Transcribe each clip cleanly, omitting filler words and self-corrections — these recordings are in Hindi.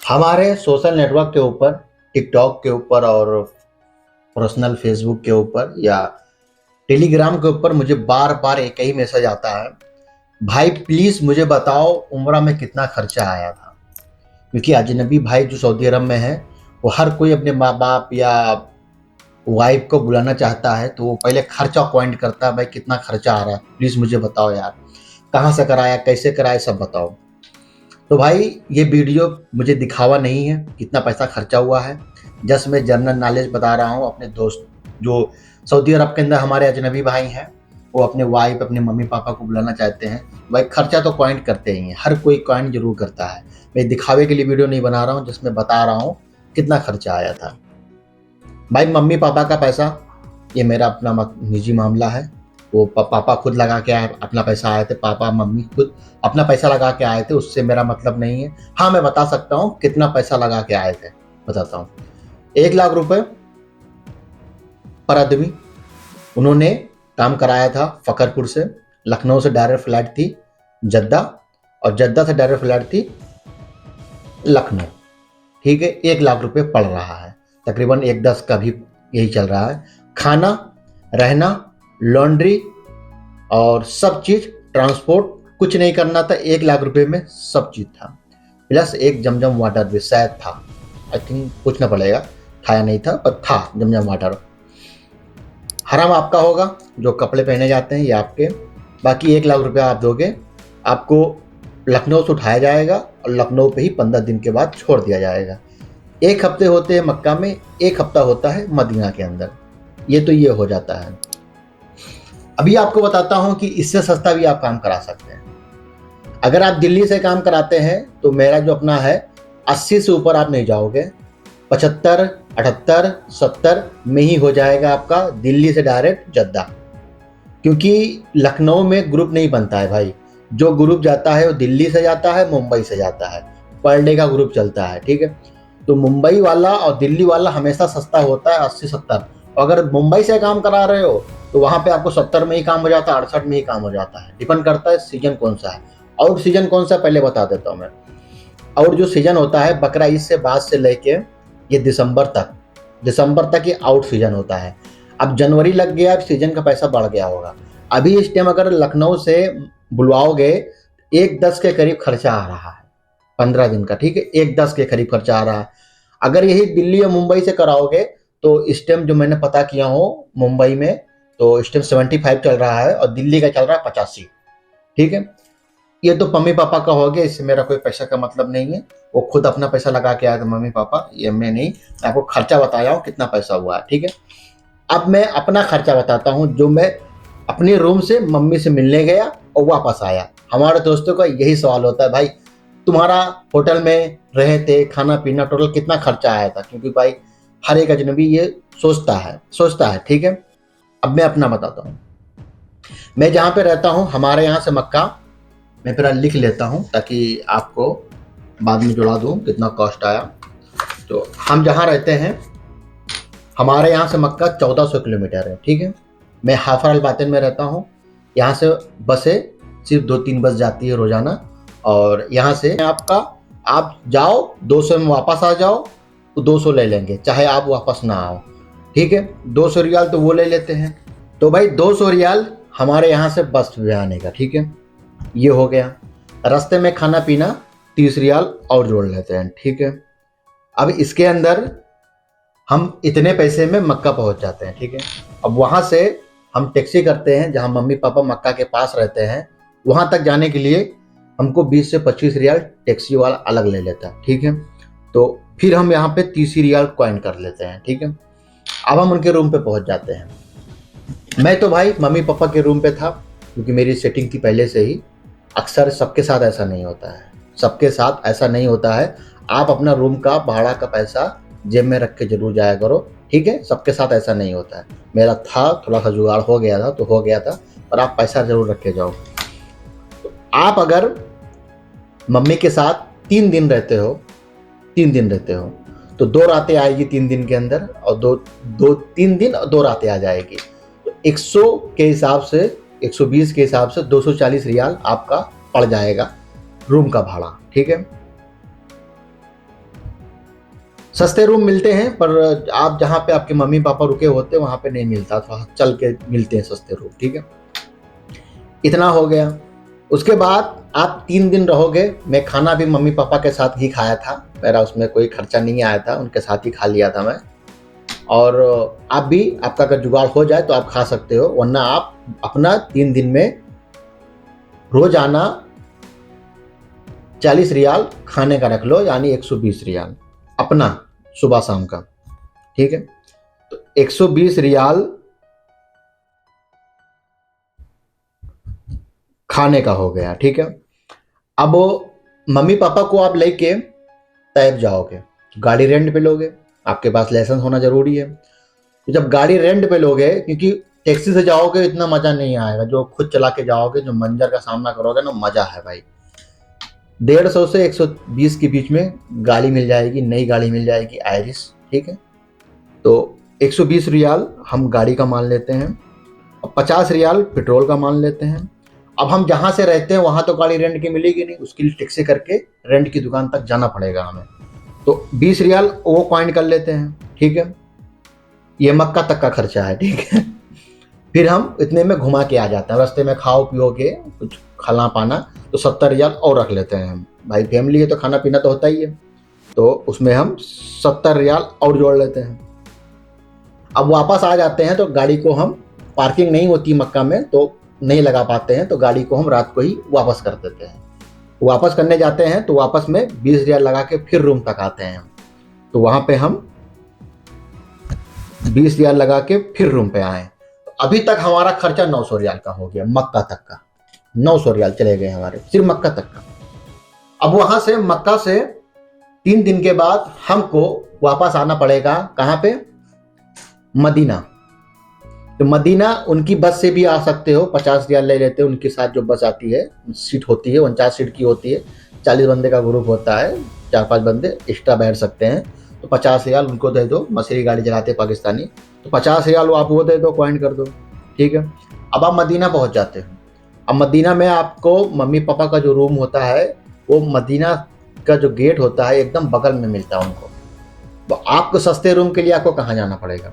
हमारे सोशल नेटवर्क के ऊपर, टिकटॉक के ऊपर और पर्सनल फेसबुक के ऊपर या टेलीग्राम के ऊपर मुझे बार बार एक ही मैसेज आता है, भाई प्लीज मुझे बताओ उम्रा में कितना खर्चा आया था। क्योंकि अजनबी भाई जो सऊदी अरब में है, वो हर कोई अपने माँ बाप या वाइफ को बुलाना चाहता है, तो वो पहले खर्चा पॉइंट करता है, भाई कितना खर्चा आ रहा है, प्लीज मुझे बताओ यार, कहाँ से कराया, कैसे कराया, सब बताओ। तो भाई ये वीडियो मुझे दिखावा नहीं है कितना पैसा खर्चा हुआ है, जस्ट मैं जनरल नॉलेज बता रहा हूँ अपने दोस्त जो सऊदी अरब के अंदर हमारे अजनबी भाई हैं, वो अपने वाइफ अपने मम्मी पापा को बुलाना चाहते हैं। भाई खर्चा तो पॉइंट करते ही हैं, हर कोई पॉइंट जरूर करता है। मैं दिखावे के लिए वीडियो नहीं बना रहा हूँ, जिसमें बता रहा हूँ कितना खर्चा आया था। भाई मम्मी पापा का पैसा ये मेरा अपना निजी मामला है। वो पापा खुद लगा के आए, अपना पैसा आए थे, पापा मम्मी खुद अपना पैसा लगा के आए थे, उससे मेरा मतलब नहीं है। हाँ मैं बता सकता हूँ कितना पैसा लगा के आए थे, बताता हूँ। 1 लाख रुपए पर आदमी उन्होंने काम कराया था। फकरपुर से, लखनऊ से डायरेक्ट फ्लाइट थी जद्दा, और जद्दा से डायरेक्ट फ्लाइट थी लखनऊ। ठीक है, 1 लाख रुपए पड़ रहा है, तकरीबन 1,10 का भी यही चल रहा है। खाना, रहना, लॉन्ड्री और सब चीज, ट्रांसपोर्ट, कुछ नहीं करना था। 1 लाख रुपए में सब चीज था, प्लस एक जमजम वाटर भी शायद था, आई थिंक पूछना पड़ेगा, था या नहीं था, पर था जमजम वाटर। हराम आपका होगा, जो कपड़े पहने जाते हैं ये आपके। बाकी 1 लाख रुपया आप दोगे, आपको लखनऊ से उठाया जाएगा और लखनऊ पे ही 15 दिन के बाद छोड़ दिया जाएगा। 1 हफ्ते होते हैं मक्का में, 1 हफ्ता होता है मदीना के अंदर। ये तो ये हो जाता है। अभी आपको बताता हूं कि इससे सस्ता भी आप काम करा सकते हैं। अगर आप दिल्ली से काम कराते हैं तो मेरा जो अपना है, 80 से ऊपर आप नहीं जाओगे, 75, 78, 70 में ही हो जाएगा आपका दिल्ली से डायरेक्ट जद्दा। क्योंकि लखनऊ में ग्रुप नहीं बनता है भाई, जो ग्रुप जाता है वो दिल्ली से जाता है, मुंबई से जाता है, पर डे का ग्रुप चलता है। ठीक है, तो मुंबई वाला और दिल्ली वाला हमेशा सस्ता होता है, 80-70। अगर मुंबई से काम करा रहे हो तो वहां पे आपको 70 में ही काम हो जाता है, 68 में ही काम हो जाता है। डिपेंड करता है सीजन कौन सा है। और सीजन कौन सा पहले बता देता हूँ मैं। और जो सीजन होता है बकरा ईद से बाद से लेके ये दिसंबर तक ये आउट सीजन होता है। अब जनवरी लग गया, अब सीजन का पैसा बढ़ गया होगा। अभी इस टाइम अगर लखनऊ से बुलवाओगे, 1,10 के करीब खर्चा आ रहा है 15 दिन का। ठीक है, 1,10 के करीब खर्चा आ रहा है। अगर यही दिल्ली या मुंबई से कराओगे तो इस टाइम जो मैंने पता किया हो मुंबई में, तो इस टाइम 75 चल रहा है और दिल्ली का चल रहा है 85। ठीक है, ये तो मम्मी पापा का हो गया, इससे मेरा कोई पैसा का मतलब नहीं है। वो खुद अपना पैसा लगा के आया था मम्मी पापा, ये मैं नहीं। मैं आपको खर्चा बताया हूँ कितना पैसा हुआ है। ठीक है, अब मैं अपना खर्चा बताता हूँ, जो मैं अपने रूम से मम्मी से मिलने गया और वापस आया। हमारे दोस्तों का यही सवाल होता है, भाई तुम्हारा होटल में रहे थे, खाना पीना टोटल कितना खर्चा आया था। क्योंकि भाई हर एक अजनबी ये सोचता है। ठीक है, अब मैं अपना बताता हूँ। मैं जहाँ पे रहता हूँ, हमारे यहाँ से मक्का, मैं फिर लिख लेता हूँ ताकि आपको बाद में जुड़ा दूँ कितना कॉस्ट आया। तो हम जहाँ रहते हैं, हमारे यहाँ से मक्का 1400 किलोमीटर है। ठीक है, मैं हाफर अल बातिन में रहता हूँ। यहाँ से बसें सिर्फ 2-3 बस जाती है रोजाना, और यहाँ से आपका आप जाओ 200 में वापस आ जाओ तो 200 ले लेंगे, चाहे आप वापस ना आओ। ठीक है, 200 रियाल तो वो ले लेते हैं। तो भाई 200 रियाल हमारे यहाँ से बस में आने का। ठीक है, ये हो गया। रास्ते में खाना पीना 30 रियाल और जोड़ लेते हैं। ठीक है, अब इसके अंदर हम इतने पैसे में मक्का पहुंच जाते हैं। ठीक है, अब वहां से हम टैक्सी करते हैं, जहां मम्मी पापा मक्का के पास रहते हैं, वहां तक जाने के लिए हमको 20 से 25 रियाल टैक्सी वाला अलग ले लेता है। ठीक है, तो फिर हम यहाँ पे 30 रियाल कॉइन कर लेते हैं। ठीक है, अब हम उनके रूम पे पहुंच जाते हैं। मैं तो भाई मम्मी पापा के रूम पे था, क्योंकि मेरी सेटिंग थी पहले से ही। अक्सर सबके साथ ऐसा नहीं होता है, सबके साथ ऐसा नहीं होता है। आप अपना रूम का भाड़ा का पैसा जेब में रख के जरूर जाया करो। ठीक है, सबके साथ ऐसा नहीं होता है। मेरा था, थोड़ा सा जुगाड़ हो गया था तो हो गया था, पर आप पैसा जरूर रख के जाओ। तो आप अगर मम्मी के साथ 3 दिन रहते हो तो 2 रातें आएगी 3 दिन के अंदर, और 3 दिन और 2 रातें आ जाएगी। तो 100 के हिसाब से, 120 के हिसाब से 240 रियाल आपका पड़ जाएगा रूम का भाड़ा। ठीक है, सस्ते रूम मिलते हैं, पर आप जहाँ पे आपके मम्मी पापा रुके होते हैं वहाँ पे नहीं मिलता, थोड़ा चल के मिलते हैं सस्ते रूम, ठीक है। इतना हो गया। उसके बाद आप 3 दिन रहोगे। मैं खाना भी मम्मी पापा के साथ ही खाया था, मेरा उसमें कोई खर्चा नहीं आया था, उनके साथ ही खा लिया था मैं। और आप भी, आपका अगर जुगाड़ हो जाए तो आप खा सकते हो, वरना आप अपना 3 दिन में रोजाना 40 रियाल खाने का रख लो, यानी 120 रियाल अपना सुबह शाम का, ठीक है। तो 120 रियाल खाने का हो गया, ठीक है। अब मम्मी पापा को आप लेके तैर जाओगे, गाड़ी रेंट पे लोगे, आपके पास लाइसेंस होना जरूरी है। तो जब गाड़ी रेंट पे लोगे, क्योंकि टैक्सी से जाओगे इतना मजा नहीं आएगा, जो खुद चला के जाओगे, जो मंजर का सामना करोगे ना, मजा है भाई। 150 से 120 के बीच में गाड़ी मिल जाएगी, नई गाड़ी मिल जाएगी आयरिस, ठीक है। तो 120 रियाल हम गाड़ी का मान लेते हैं, और 50 रियाल पेट्रोल का मान लेते हैं। अब हम जहाँ से रहते हैं वहाँ तो गाड़ी रेंट की मिलेगी नहीं, उसके लिए टैक्सी करके रेंट की दुकान तक जाना पड़ेगा हमें। तो 20 रियाल वो पॉइंट कर लेते हैं, ठीक है। ये मक्का तक का खर्चा है, ठीक है। फिर हम इतने में घुमा के आ जाते हैं, रास्ते में खाओ पियोगे कुछ खाना पाना, तो 70 रियाल और रख लेते हैं हम। भाई फैमिली है तो खाना पीना तो होता ही है, तो उसमें हम 70 रियाल और जोड़ लेते हैं। अब वापस आ जाते हैं तो गाड़ी को हम, पार्किंग नहीं होती मक्का में तो नहीं लगा पाते हैं, तो गाड़ी को हम रात को ही वापस कर देते हैं। वापस करने जाते हैं तो वापस में 20 रियाल लगा के फिर रूम तक आते हैं, तो वहां पे हम 20 रियाल लगा के फिर रूम पे आए। अभी तक हमारा खर्चा 900 रियाल का हो गया, मक्का तक का 900 रियाल चले गए हमारे, सिर्फ मक्का तक का। अब वहां से, मक्का से 3 दिन के बाद हमको वापस आना पड़ेगा, कहां पे, मदीना। तो मदीना उनकी बस से भी आ सकते हो, 50 रियाल ले लेते हैं उनके साथ, जो बस आती है, सीट होती है 49 सीट की होती है, 40 बंदे का ग्रुप होता है, 4-5 बंदे एक्स्ट्रा बैठ सकते हैं। तो 50 रियाल उनको दे दो, मसरी गाड़ी चलाते हैं पाकिस्तानी, तो 50 रियाल आप वो दे दो, कॉइन कर दो, ठीक है। अब आप मदीना पहुंच जाते हैं। अब मदीना में आपको मम्मी पापा का जो रूम होता है, वो मदीना का जो गेट होता है एकदम बगल में मिलता है उनको। तो आपको सस्ते रूम के लिए आपको कहाँ जाना पड़ेगा,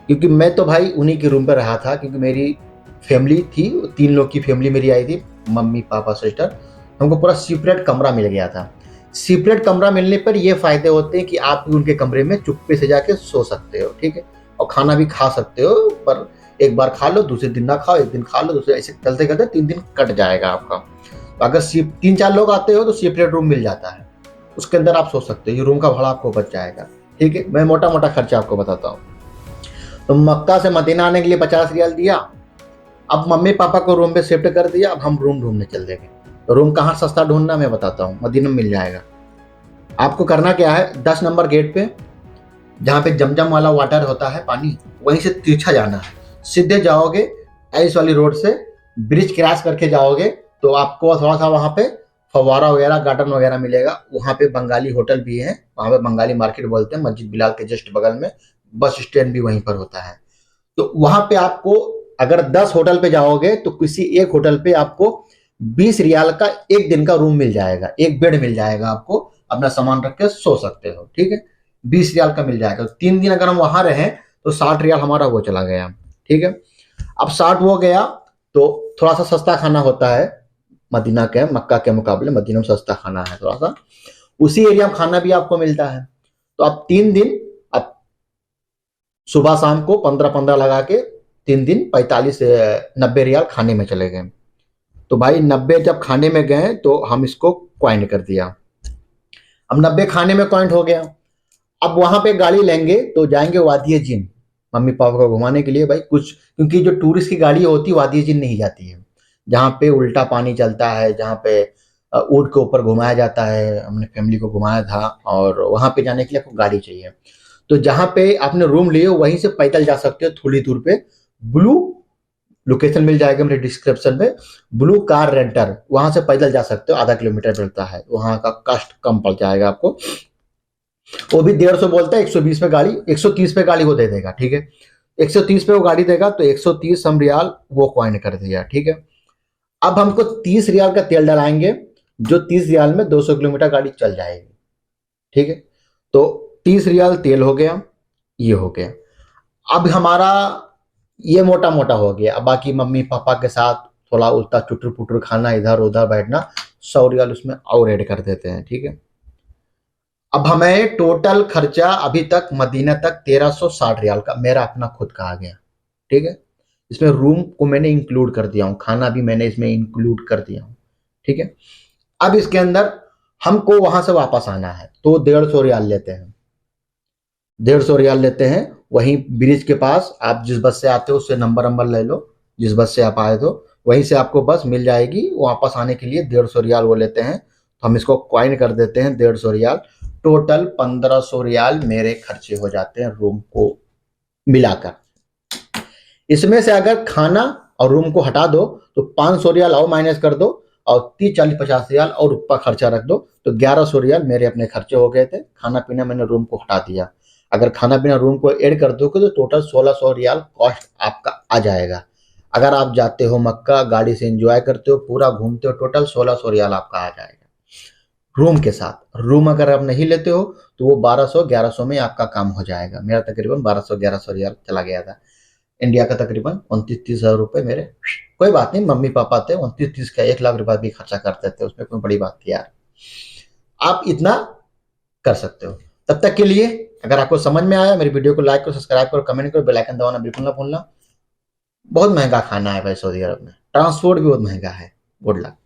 क्योंकि मैं तो भाई उन्हीं के रूम पे रहा था, क्योंकि मेरी फैमिली थी, 3 लोग की फैमिली मेरी आई थी, मम्मी पापा सिस्टर। हमको पूरा सेपरेट कमरा मिल गया था। सेपरेट कमरा मिलने पर ये फायदे होते हैं कि आप भी उनके कमरे में चुप्पे से जाके सो सकते हो, ठीक है, और खाना भी खा सकते हो, पर एक बार खा लो, दूसरे दिन ना खाओ, एक दिन खा लो, दूसरे, ऐसे चलते करते 3 दिन कट जाएगा आपका। तो अगर 3-4 लोग आते हो तो सेपरेट रूम मिल जाता है, उसके अंदर आप सो सकते हो, ये रूम का भाड़ा आपको बच जाएगा, ठीक है। मैं मोटा मोटा खर्चा आपको बताता हूँ। तो मक्का से मदीना आने के लिए 50 रियाल दिया। अब मम्मी पापा को रूम पे शिफ्ट कर दिया, अब हम रूम ढूंढने चल देंगे। तो रूम कहाँ सस्ता ढूंढना मैं बताता हूँ, मदीना में मिल जाएगा। आपको करना क्या है, 10 नंबर गेट पे, जहाँ पे जमजम वाला वाटर होता है पानी, वहीं से तिरछा जाना है, सीधे जाओगे आइस वाली रोड से, ब्रिज क्रॉस करके जाओगे तो आपको थोड़ा सा वहाँ पे फव्वारा वगैरह, गार्डन वगैरह मिलेगा। वहाँ पे बंगाली होटल भी है, वहाँ पे बंगाली मार्केट बोलते हैं, मस्जिद बिलाल के जस्ट बगल में, बस स्टैंड भी वहीं पर होता है। तो वहां पे आपको, अगर 10 होटल पे जाओगे तो किसी एक होटल पे आपको 20 रियाल का एक दिन का रूम मिल जाएगा, एक बेड मिल जाएगा, आपको अपना सामान रख के सो सकते हो, ठीक है। 20 रियाल का मिल जाएगा। तो 3 दिन अगर हम वहां रहे तो 60 रियाल हमारा वो चला गया, ठीक है। अब 60 वो गया तो थोड़ा सा सस्ता खाना होता है मदीना के, मक्का के मुकाबले मदीना में सस्ता खाना है थोड़ा सा, उसी एरिया में खाना भी आपको मिलता है। तो आप 3 दिन, अब सुबह शाम को 15-15 लगा के 3 दिन 45 से 90 रियाल खाने में चले गए। तो भाई 90 जब खाने में गए तो हम इसको क्वाइंट कर दिया। अब 90 खाने में क्वाइंट हो गया। अब वहां पे गाड़ी लेंगे तो जाएंगे वादिय जिन, मम्मी पापा को घुमाने के लिए भाई कुछ, क्योंकि जो टूरिस्ट की गाड़ी होती है वादिय जिन नहीं जाती है, जहाँ पे उल्टा पानी चलता है, जहाँ पे ऊँट के ऊपर घुमाया जाता है, हमने फैमिली को घुमाया था, और वहां पे जाने के लिए आपको गाड़ी चाहिए। तो जहां पे आपने रूम लिए वहीं से पैदल जा सकते हो, थोड़ी दूर पे ब्लू लोकेशन मिल जाएगा मेरे डिस्क्रिप्शन में, ब्लू कार रेंटर, वहां से पैदल जा सकते हो, आधा किलोमीटर मिलता है, वहां का कॉस्ट कम पड़ जाएगा आपको। वो भी 150 बोलता है, 120 पे गाड़ी, 130 पे गाड़ी वो दे देगा, ठीक है। 130 पे वो गाड़ी देगा, तो 130 हम रियाल वो क्वाइन कर दिया, ठीक है। अब हमको 30 रियाल का तेल डलाएंगे, जो 30 रियाल में 200 किलोमीटर गाड़ी चल जाएगी, ठीक है। तो 30 रियाल तेल हो गया, ये हो गया। अब हमारा ये मोटा मोटा हो गया। अब बाकी मम्मी पापा के साथ थोड़ा उल्टा चुटर पुटर खाना, इधर उधर बैठना, 100 रियाल उसमें और ऐड कर देते हैं, ठीक है। अब हमें टोटल खर्चा अभी तक मदीना तक 1360 रियाल का मेरा अपना खुद का आ गया, ठीक है। इसमें रूम को मैंने इंक्लूड कर दिया हूँ, खाना भी मैंने इसमें इंक्लूड कर दिया हूँ, ठीक है। अब इसके अंदर हमको वहां से वापस आना है तो 150 रियाल लेते हैं, 150 रियाल लेते हैं। वहीं ब्रिज के पास आप जिस बस से आते हो उससे नंबर ले लो, जिस बस से आप आए तो वहीं से आपको बस मिल जाएगी। वापस आने के लिए 150 रियाल वो लेते हैं, तो हम इसको क्वाइन कर देते हैं 150 रियाल। टोटल 1500 रियाल मेरे खर्चे हो जाते हैं रूम को मिलाकर। इसमें से अगर खाना और रूम को हटा दो तो 500 रियाल और माइनस कर दो, और 30 40 50 रियाल और ऊपर खर्चा रख दो, तो 1100 रियाल मेरे अपने खर्चे हो गए थे। खाना पीना मैंने रूम को हटा दिया। अगर खाना पीना रूम को ऐड कर दोगे तो टोटल 1600 रियाल कॉस्ट आपका आ जाएगा। अगर आप जाते हो मक्का, गाड़ी से एंजॉय करते हो, पूरा घूमते हो, टोटल 1600 रियाल आपका आ जाएगा रूम के साथ। रूम अगर आप नहीं लेते हो तो वो 1200 1100 में आपका काम हो जाएगा। मेरा तकरीबन 1200 1100 रियाल चला गया था। इंडिया का तकरीबन 29-30 हज़ार रुपये मेरे। कोई बात नहीं, मम्मी पापा थे, 29-30 का 1 लाख रुपया भी खर्चा करते थे, उसमें कोई बड़ी बात थी यार। आप इतना कर सकते हो। तब तक के लिए अगर आपको समझ में आया, मेरी वीडियो को लाइक करो, सब्सक्राइब करो, कमेंट करो, बेल आइकन दबाना बिल्कुल ना भूलना। बहुत महंगा खाना है भाई सऊदी अरब में, ट्रांसपोर्ट भी बहुत महंगा है। Good luck.